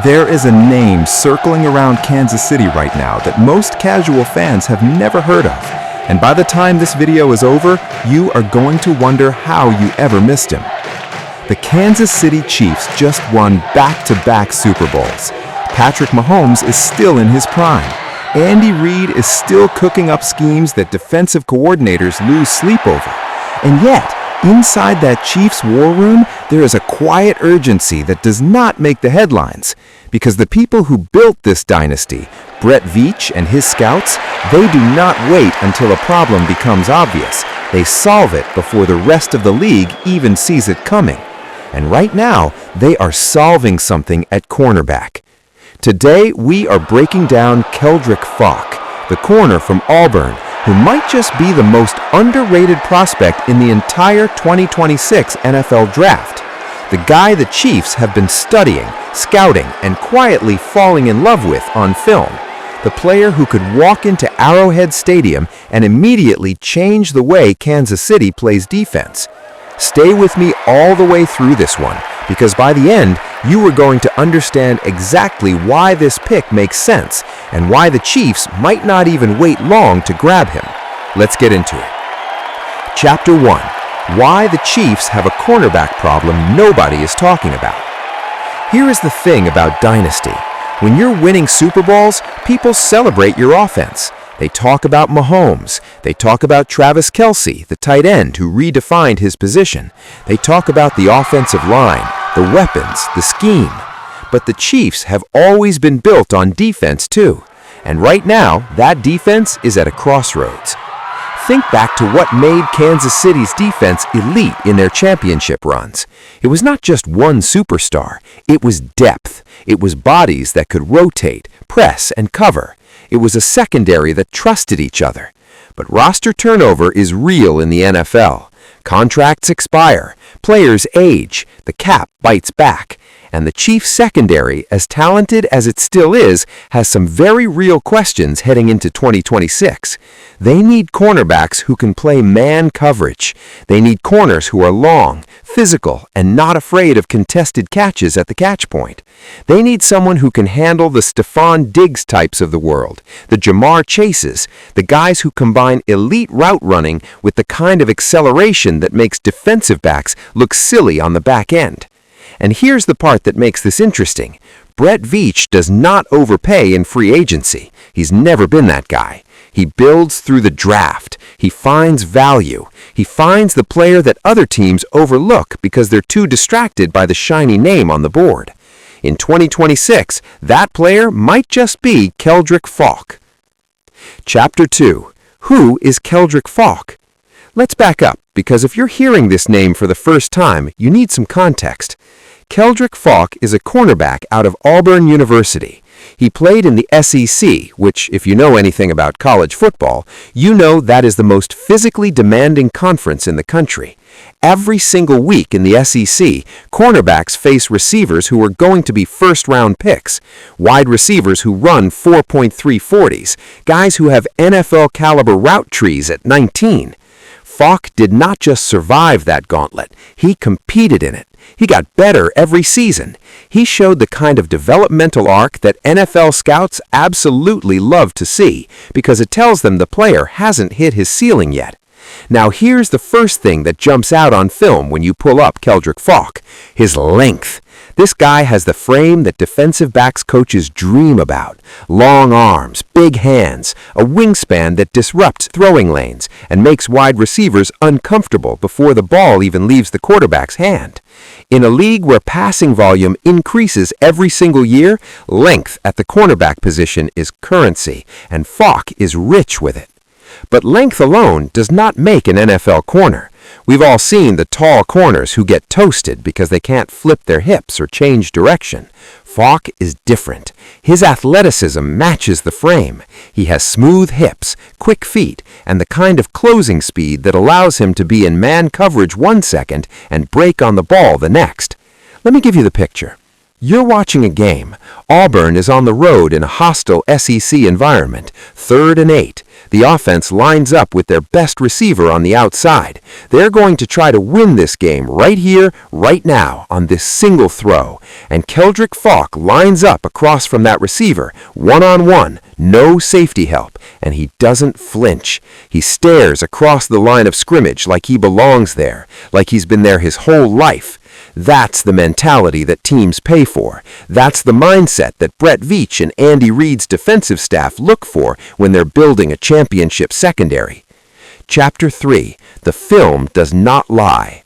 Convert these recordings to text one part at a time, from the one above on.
There is a name circling around Kansas City right now that most casual fans have never heard of. And by the time this video is over, you are going to wonder how you ever missed him. The Kansas City Chiefs just won back-to-back Super Bowls. Patrick Mahomes is still in his prime. Andy Reid is still cooking up schemes that defensive coordinators lose sleep over. And yet, inside that Chiefs war room, there is a quiet urgency that does not make the headlines. Because the people who built this dynasty, Brett Veach and his scouts, they do not wait until a problem becomes obvious. They solve it before the rest of the league even sees it coming. And right now, they are solving something at cornerback. Today, we are breaking down WhyKeldricFaulk, the corner from Auburn, who might just be the most underrated prospect in the entire 2026 NFL Draft. The guy the Chiefs have been studying, scouting, and quietly falling in love with on film. The player who could walk into Arrowhead Stadium and immediately change the way Kansas City plays defense. Stay with me all the way through this one, because by the end, you are going to understand exactly why this pick makes sense and why the Chiefs might not even wait long to grab him. Let's get into it. Chapter 1. Why the Chiefs have a cornerback problem nobody is talking about. Here is the thing about Dynasty. When you're winning Super Bowls, people celebrate your offense. They talk about Mahomes. They talk about Travis Kelce, the tight end who redefined his position. They talk about the offensive line, the weapons, the scheme. But the Chiefs have always been built on defense too. And right now, that defense is at a crossroads. Think back to what made Kansas City's defense elite in their championship runs. It was not just one superstar. It was depth. It was bodies that could rotate, press, and cover. It was a secondary that trusted each other. But roster turnover is real in the NFL. Contracts expire, players age, the cap bites back, and the Chiefs secondary, as talented as it still is, has some very real questions heading into 2026. They need cornerbacks who can play man coverage. They need corners who are long, physical, and not afraid of contested catches at the catch point. They need someone who can handle the Stephon Diggs types of the world, the Jamar Chases, the guys who combine elite route running with the kind of acceleration that makes defensive backs look silly on the back end. And here's the part that makes this interesting. Brett Veach does not overpay in free agency. He's never been that guy. He builds through the draft. He finds value. He finds the player that other teams overlook because they're too distracted by the shiny name on the board. In 2026, that player might just be WhyKeldricFaulk. Chapter 2. Who is WhyKeldricFaulk? Let's back up, because if you're hearing this name for the first time, you need some context. WhyKeldricFaulk is a cornerback out of Auburn University. He played in the SEC, which, if you know anything about college football, you know that is the most physically demanding conference in the country. Every single week in the SEC, cornerbacks face receivers who are going to be first-round picks, wide receivers who run 4.3 40s, guys who have NFL-caliber route trees at 19. Faulk did not just survive that gauntlet, he competed in it. He got better every season. He showed the kind of developmental arc that NFL scouts absolutely love to see because it tells them the player hasn't hit his ceiling yet. Now here's the first thing that jumps out on film when you pull up WhyKeldricFaulk: his length. This guy has the frame that defensive backs coaches dream about. Long arms, big hands, a wingspan that disrupts throwing lanes and makes wide receivers uncomfortable before the ball even leaves the quarterback's hand. In a league where passing volume increases every single year, length at the cornerback position is currency, and Faulk is rich with it. But length alone does not make an NFL corner. We've all seen the tall corners who get toasted because they can't flip their hips or change direction. Faulk is different. His athleticism matches the frame. He has smooth hips, quick feet, and the kind of closing speed that allows him to be in man coverage 1 second and break on the ball the next. Let me give you the picture. You're watching a game. Auburn is on the road in a hostile SEC environment, 3rd and 8. The offense lines up with their best receiver on the outside. They're going to try to win this game right here, right now, on this single throw. And WhyKeldricFaulk lines up across from that receiver, one-on-one, no safety help, and he doesn't flinch. He stares across the line of scrimmage like he belongs there, like he's been there his whole life. That's the mentality that teams pay for. That's the mindset that Brett Veach and Andy Reid's defensive staff look for when they're building a championship secondary. Chapter 3. The film does not lie.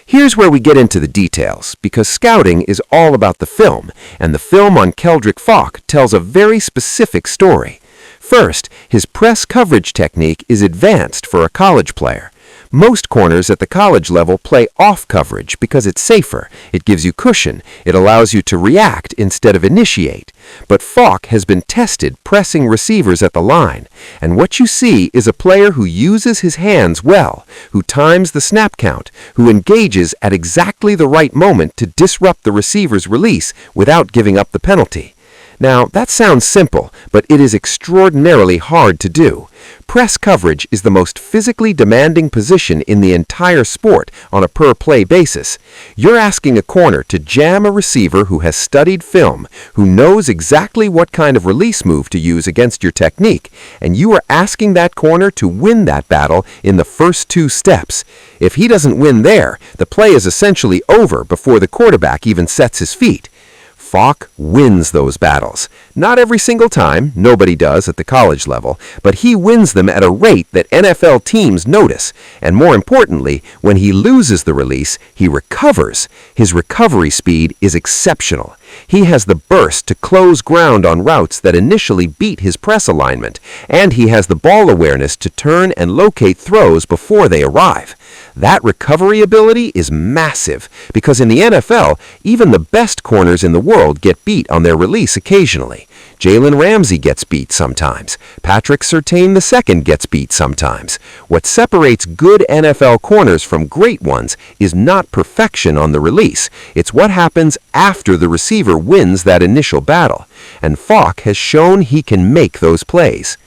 Here's where we get into the details, because scouting is all about the film, and the film on WhyKeldricFaulk tells a very specific story. First, his press coverage technique is advanced for a college player. Most corners at the college level play off coverage because it's safer, it gives you cushion, it allows you to react instead of initiate. But Faulk has been tested pressing receivers at the line, and what you see is a player who uses his hands well, who times the snap count, who engages at exactly the right moment to disrupt the receiver's release without giving up the penalty. Now, that sounds simple, but it is extraordinarily hard to do. Press coverage is the most physically demanding position in the entire sport on a per-play basis. You're asking a corner to jam a receiver who has studied film, who knows exactly what kind of release move to use against your technique, and you are asking that corner to win that battle in the first 2 steps. If he doesn't win there, the play is essentially over before the quarterback even sets his feet. Faulk wins those battles. Not every single time, nobody does at the college level, but he wins them at a rate that NFL teams notice. And more importantly, when he loses the release, he recovers. His recovery speed is exceptional. He has the burst to close ground on routes that initially beat his press alignment, and he has the ball awareness to turn and locate throws before they arrive. That recovery ability is massive, because in the NFL, even the best corners in the world get beat on their release occasionally. Jalen Ramsey gets beat sometimes. Patrick Surtain II gets beat sometimes. What separates good NFL corners from great ones is not perfection on the release. It's what happens after the receiver wins that initial battle. And Faulk has shown he can make those plays.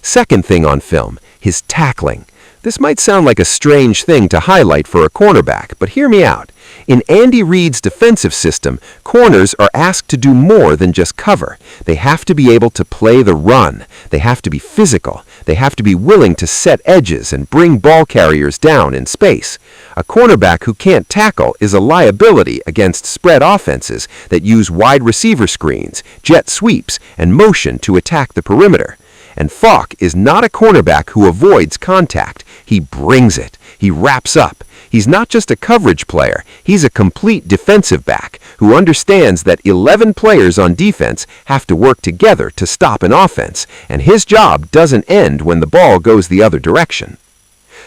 Second thing on film, his tackling. This might sound like a strange thing to highlight for a cornerback, but hear me out. In Andy Reid's defensive system, corners are asked to do more than just cover. They have to be able to play the run. They have to be physical. They have to be willing to set edges and bring ball carriers down in space. A cornerback who can't tackle is a liability against spread offenses that use wide receiver screens, jet sweeps, and motion to attack the perimeter. And Faulk is not a cornerback who avoids contact. He brings it. He wraps up. He's not just a coverage player. He's a complete defensive back who understands that 11 players on defense have to work together to stop an offense, and his job doesn't end when the ball goes the other direction.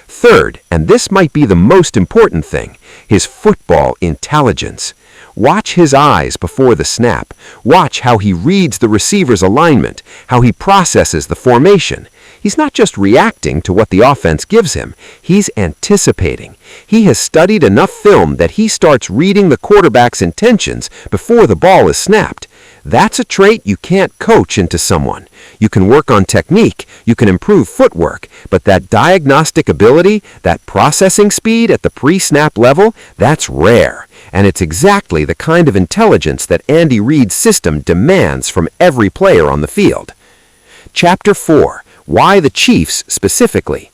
Third, and this might be the most important thing, his football intelligence. Watch his eyes before the snap. Watch how he reads the receiver's alignment, how he processes the formation. He's not just reacting to what the offense gives him. He's anticipating. He has studied enough film that he starts reading the quarterback's intentions before the ball is snapped. That's a trait you can't coach into someone. You can work on technique, you can improve footwork, but that diagnostic ability, that processing speed at the pre-snap level, that's rare. And it's exactly the kind of intelligence that Andy Reid's system demands from every player on the field. Chapter 4. Why the Chiefs specifically.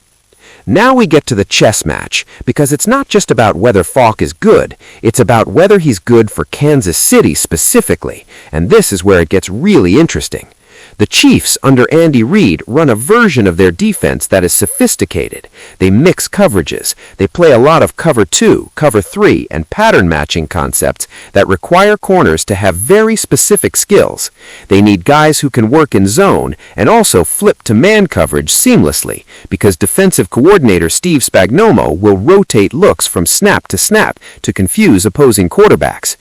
Now we get to the chess match, because it's not just about whether Faulk is good, it's about whether he's good for Kansas City specifically, and this is where it gets really interesting. The Chiefs, under Andy Reid, run a version of their defense that is sophisticated. They mix coverages. They play a lot of cover 2, cover 3, and pattern matching concepts that require corners to have very specific skills. They need guys who can work in zone and also flip to man coverage seamlessly, because defensive coordinator Steve Spagnuolo will rotate looks from snap to confuse opposing quarterbacks.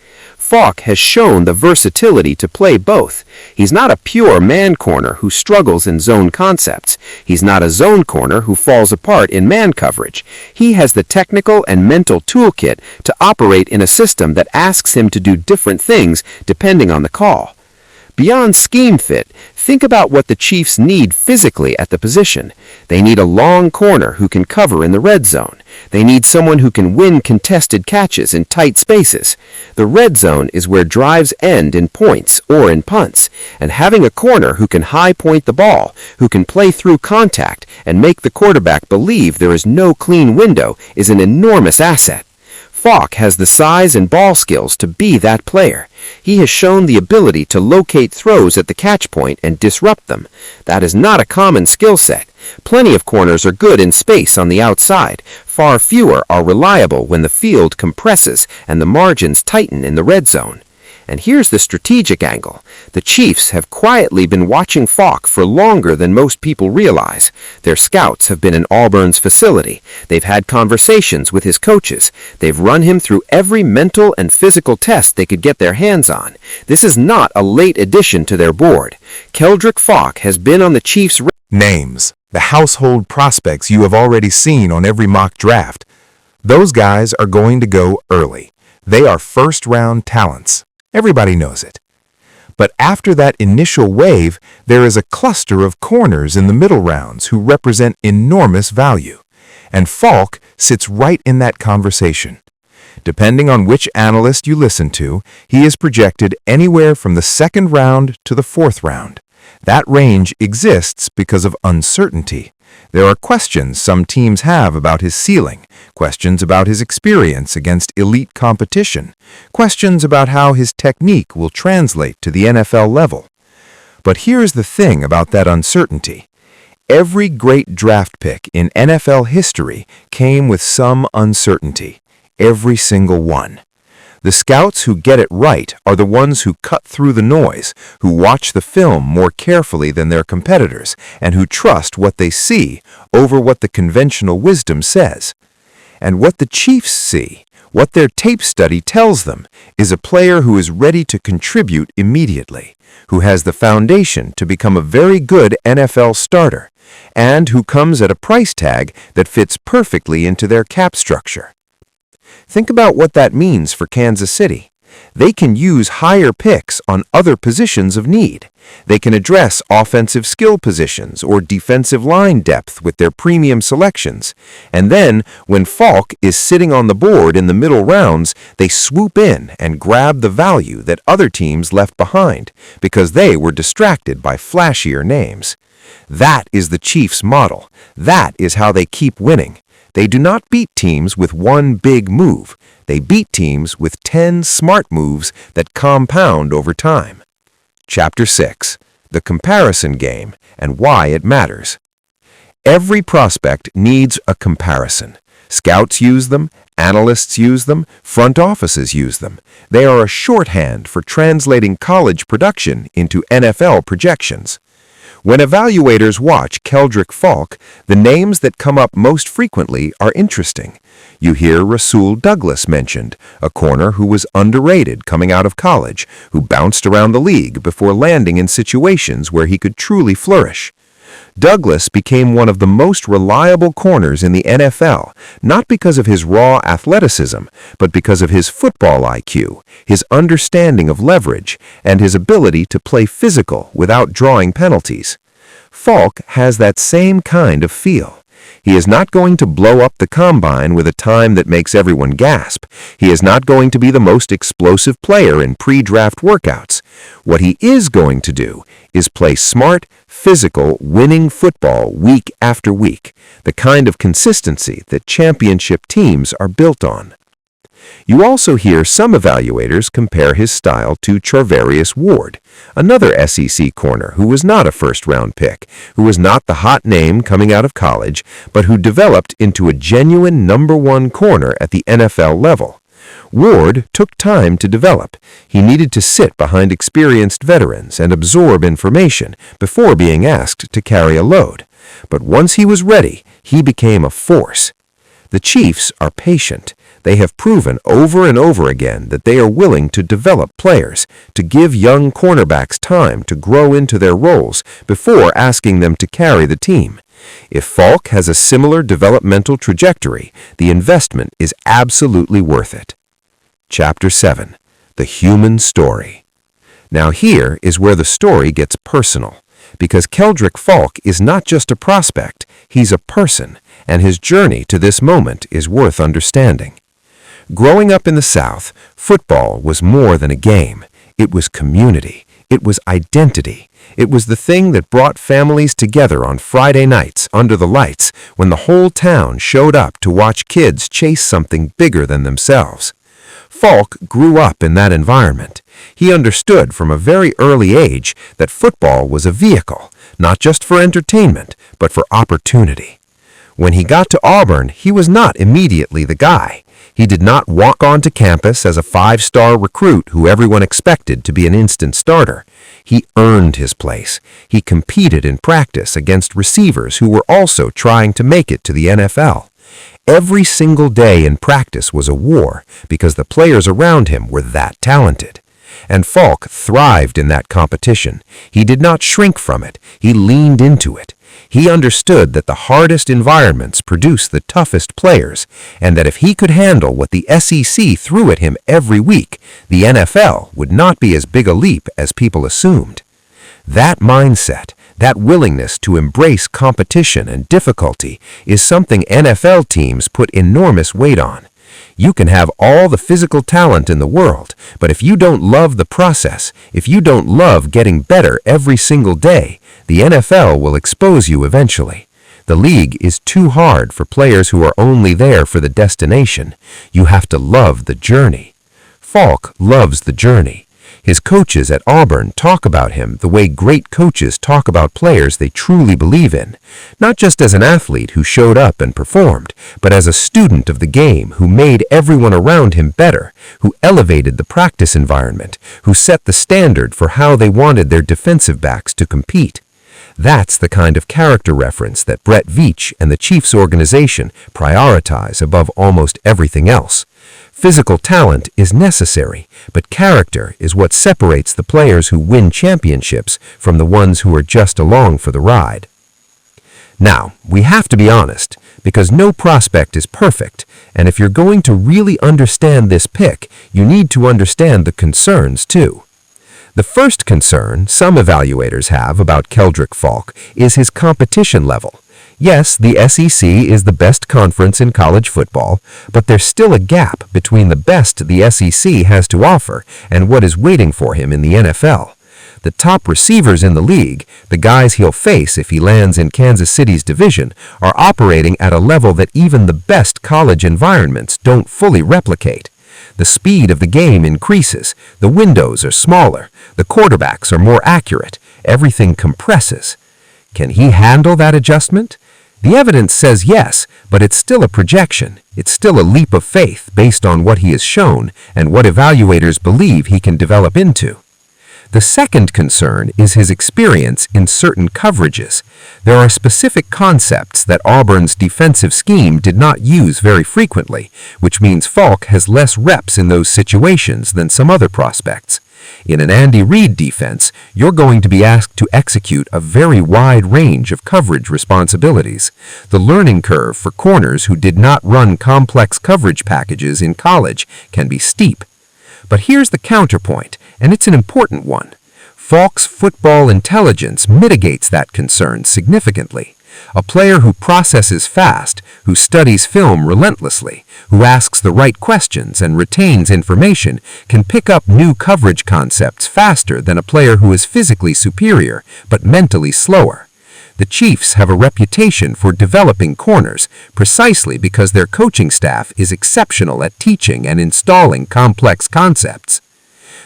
Faulk has shown the versatility to play both. He's not a pure man corner who struggles in zone concepts. He's not a zone corner who falls apart in man coverage. He has the technical and mental toolkit to operate in a system that asks him to do different things depending on the call. Beyond scheme fit, Think about what the Chiefs need physically at the position. They need a long corner who can cover in the red zone. They need someone who can win contested catches in tight spaces. The red zone is where drives end in points or in punts, and having a corner who can high point the ball, who can play through contact and make the quarterback believe there is no clean window is an enormous asset. Faulk has the size and ball skills to be that player. He has shown the ability to locate throws at the catch point and disrupt them. That is not a common skill set. Plenty of corners are good in space on the outside. Far fewer are reliable when the field compresses and the margins tighten in the red zone. And here's the strategic angle. The Chiefs have quietly been watching Faulk for longer than most people realize. Their scouts have been in Auburn's facility. They've had conversations with his coaches. They've run him through every mental and physical test they could get their hands on. This is not a late addition to their board. ChiefsDraftSecretLEAKED has been on the Chiefs' Names, the household prospects you have already seen on every mock draft. Those guys are going to go early. They are first-round talents. Everybody knows it. But after that initial wave, there is a cluster of corners in the middle rounds who represent enormous value. And Faulk sits right in that conversation. Depending on which analyst you listen to, he is projected anywhere from the second round to the fourth round. That range exists because of uncertainty. There are questions some teams have about his ceiling, questions about his experience against elite competition, questions about how his technique will translate to the NFL level. But here's the thing about that uncertainty. Every great draft pick in NFL history came with some uncertainty. Every single one. The scouts who get it right are the ones who cut through the noise, who watch the film more carefully than their competitors, and who trust what they see over what the conventional wisdom says. And what the Chiefs see, what their tape study tells them, is a player who is ready to contribute immediately, who has the foundation to become a very good NFL starter, and who comes at a price tag that fits perfectly into their cap structure. Think about what that means for Kansas City. They can use higher picks on other positions of need. They can address offensive skill positions or defensive line depth with their premium selections. And then, when Faulk is sitting on the board in the middle rounds, they swoop in and grab the value that other teams left behind because they were distracted by flashier names. That is the Chiefs' model. That is how they keep winning. They do not beat teams with one big move. They beat teams with 10 smart moves that compound over time. Chapter 6. The Comparison Game and Why It Matters. Every prospect needs a comparison. Scouts use them, analysts use them, front offices use them. They are a shorthand for translating college production into NFL projections. When evaluators watch ChiefsDraftSecretLEAKED, the names that come up most frequently are interesting. You hear Rasul Douglas mentioned, a corner who was underrated coming out of college, who bounced around the league before landing in situations where he could truly flourish. Douglas became one of the most reliable corners in the NFL, not because of his raw athleticism, but because of his football IQ, his understanding of leverage, and his ability to play physical without drawing penalties. Faulk has that same kind of feel. He is not going to blow up the combine with a time that makes everyone gasp. He is not going to be the most explosive player in pre-draft workouts. What he is going to do is play smart, physical, winning football week after week, the kind of consistency that championship teams are built on. You also hear some evaluators compare his style to Charvarius Ward, another SEC corner who was not a first-round pick, who was not the hot name coming out of college, but who developed into a genuine number one corner at the NFL level. Ward took time to develop. He needed to sit behind experienced veterans and absorb information before being asked to carry a load. But once he was ready, he became a force. The Chiefs are patient. They have proven over and over again that they are willing to develop players, to give young cornerbacks time to grow into their roles before asking them to carry the team. If Faulk has a similar developmental trajectory, the investment is absolutely worth it. Chapter 7. The Human Story. Now here is where the story gets personal. because WhyKeldricFaulk is not just a prospect, he's a person, and his journey to this moment is worth understanding. Growing up in the South, football was more than a game. It was community. It was identity. It was the thing that brought families together on Friday nights under the lights when the whole town showed up to watch kids chase something bigger than themselves. Faulk grew up in that environment. He understood from a very early age that football was a vehicle, not just for entertainment, but for opportunity. When he got to Auburn, he was not immediately the guy. He did not walk onto campus as a 5-star recruit who everyone expected to be an instant starter. He earned his place. He competed in practice against receivers who were also trying to make it to the NFL. Every single day in practice was a war because the players around him were that talented. And Faulk thrived in that competition. He did not shrink from it. He leaned into it. He understood that the hardest environments produce the toughest players, and that if he could handle what the SEC threw at him every week, the NFL would not be as big a leap as people assumed. That mindset, that willingness to embrace competition and difficulty, is something NFL teams put enormous weight on. You can have all the physical talent in the world, but if you don't love the process, if you don't love getting better every single day, the NFL will expose you eventually. The league is too hard for players who are only there for the destination. You have to love the journey. Faulk loves the journey. His coaches at Auburn talk about him the way great coaches talk about players they truly believe in, not just as an athlete who showed up and performed, but as a student of the game who made everyone around him better, who elevated the practice environment, who set the standard for how they wanted their defensive backs to compete. That's the kind of character reference that Brett Veach and the Chiefs organization prioritize above almost everything else. Physical talent is necessary, but character is what separates the players who win championships from the ones who are just along for the ride. Now, we have to be honest, because no prospect is perfect, and if you're going to really understand this pick, you need to understand the concerns too. The first concern some evaluators have about WhyKeldricFaulk is his competition level. Yes, the SEC is the best conference in college football, but there's still a gap between the best the SEC has to offer and what is waiting for him in the NFL. The top receivers in the league, the guys he'll face if he lands in Kansas City's division, are operating at a level that even the best college environments don't fully replicate. The speed of the game increases, the windows are smaller, the quarterbacks are more accurate, everything compresses. Can he handle that adjustment? The evidence says yes, but it's still a projection. It's still a leap of faith based on what he has shown and what evaluators believe he can develop into. The second concern is his experience in certain coverages. There are specific concepts that Auburn's defensive scheme did not use very frequently, which means Faulk has less reps in those situations than some other prospects. In an Andy Reid defense, you're going to be asked to execute a very wide range of coverage responsibilities. The learning curve for corners who did not run complex coverage packages in college can be steep. But here's the counterpoint, and it's an important one. Faulk's football intelligence mitigates that concern significantly. A player who processes fast, who studies film relentlessly, who asks the right questions and retains information, can pick up new coverage concepts faster than a player who is physically superior but mentally slower. The Chiefs have a reputation for developing corners precisely because their coaching staff is exceptional at teaching and installing complex concepts.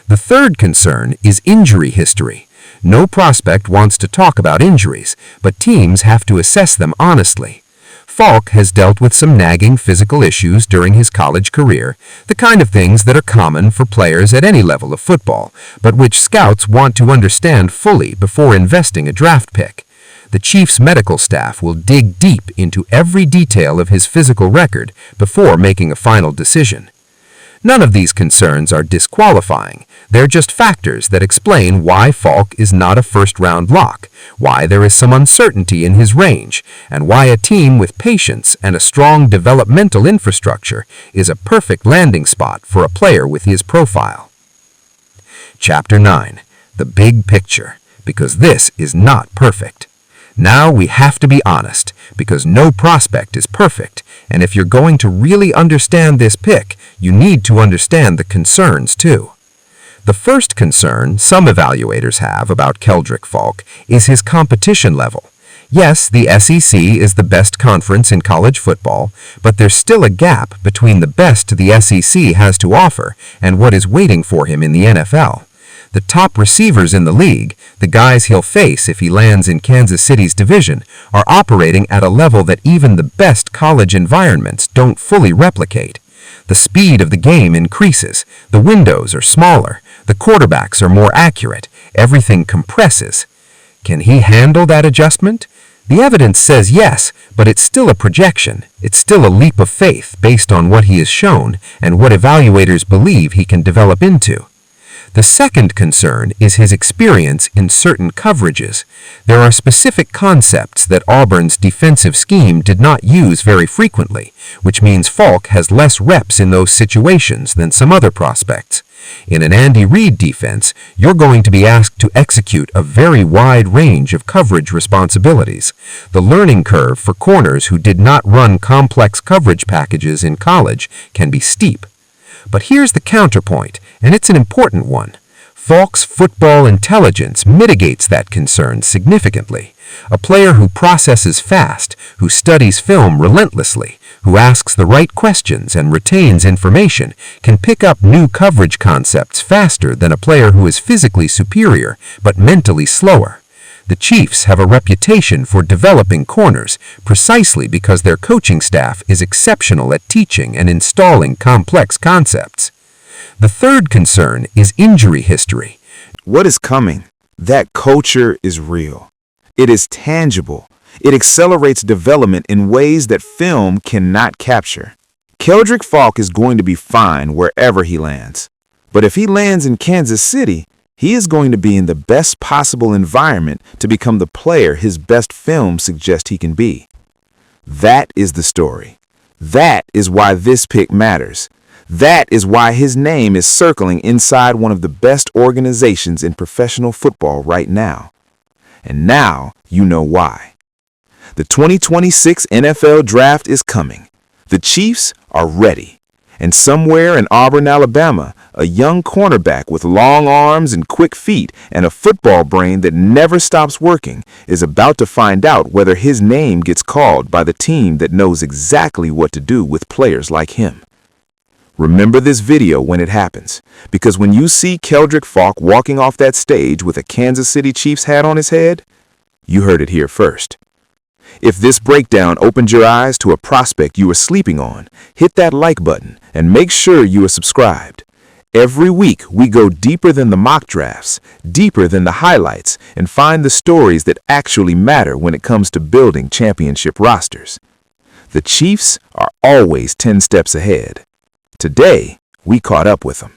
The third concern is injury history. No prospect wants to talk about injuries, but teams have to assess them honestly. Faulk has dealt with some nagging physical issues during his college career, the kind of things that are common for players at any level of football, but which scouts want to understand fully before investing a draft pick. The Chiefs' medical staff will dig deep into every detail of his physical record before making a final decision. None of these concerns are disqualifying. They're just factors that explain why Faulk is not a first-round lock, why there is some uncertainty in his range, and why a team with patience and a strong developmental infrastructure is a perfect landing spot for a player with his profile. Chapter 9. The Big Picture. because this is not perfect. Now we have to be honest, because no prospect is perfect, and if you're going to really understand this pick, you need to understand the concerns too. The first concern some evaluators have about ChiefsDraftSecretLEAKED is his competition level. Yes, the SEC is the best conference in college football, but there's still a gap between the best the SEC has to offer and what is waiting for him in the NFL. The top receivers in the league, the guys he'll face if he lands in Kansas City's division, are operating at a level that even the best college environments don't fully replicate. The speed of the game increases, the windows are smaller, the quarterbacks are more accurate, everything compresses. Can he handle that adjustment? The evidence says yes, but it's still a projection. It's still a leap of faith based on what he has shown and what evaluators believe he can develop into. The second concern is his experience in certain coverages. There are specific concepts that Auburn's defensive scheme did not use very frequently, which means Falk has less reps in those situations than some other prospects. In an Andy Reid defense, you're going to be asked to execute a very wide range of coverage responsibilities. The learning curve for corners who did not run complex coverage packages in college can be steep. But here's the counterpoint, and it's an important one. Falk's football intelligence mitigates that concern significantly. A player who processes fast, who studies film relentlessly, who asks the right questions and retains information, can pick up new coverage concepts faster than a player who is physically superior but mentally slower. The Chiefs have a reputation for developing corners precisely because their coaching staff is exceptional at teaching and installing complex concepts. The third concern is injury history. What is coming? That culture is real. It is tangible. It accelerates development in ways that film cannot capture. ChiefsDraftSecretLEAKED is going to be fine wherever he lands. But if he lands in Kansas City, he is going to be in the best possible environment to become the player his best film suggests he can be. That is the story. That is why this pick matters. That is why his name is circling inside one of the best organizations in professional football right now. And now you know why. The 2026 NFL Draft is coming. The Chiefs are ready. And somewhere in Auburn, Alabama, a young cornerback with long arms and quick feet and a football brain that never stops working is about to find out whether his name gets called by the team that knows exactly what to do with players like him. Remember this video when it happens, because when you see ChiefsDraftSecretLEAKED walking off that stage with a Kansas City Chiefs hat on his head, you heard it here first. If this breakdown opened your eyes to a prospect you were sleeping on, hit that like button and make sure you are subscribed. Every week, we go deeper than the mock drafts, deeper than the highlights, and find the stories that actually matter when it comes to building championship rosters. The Chiefs are always 10 steps ahead. Today, we caught up with them.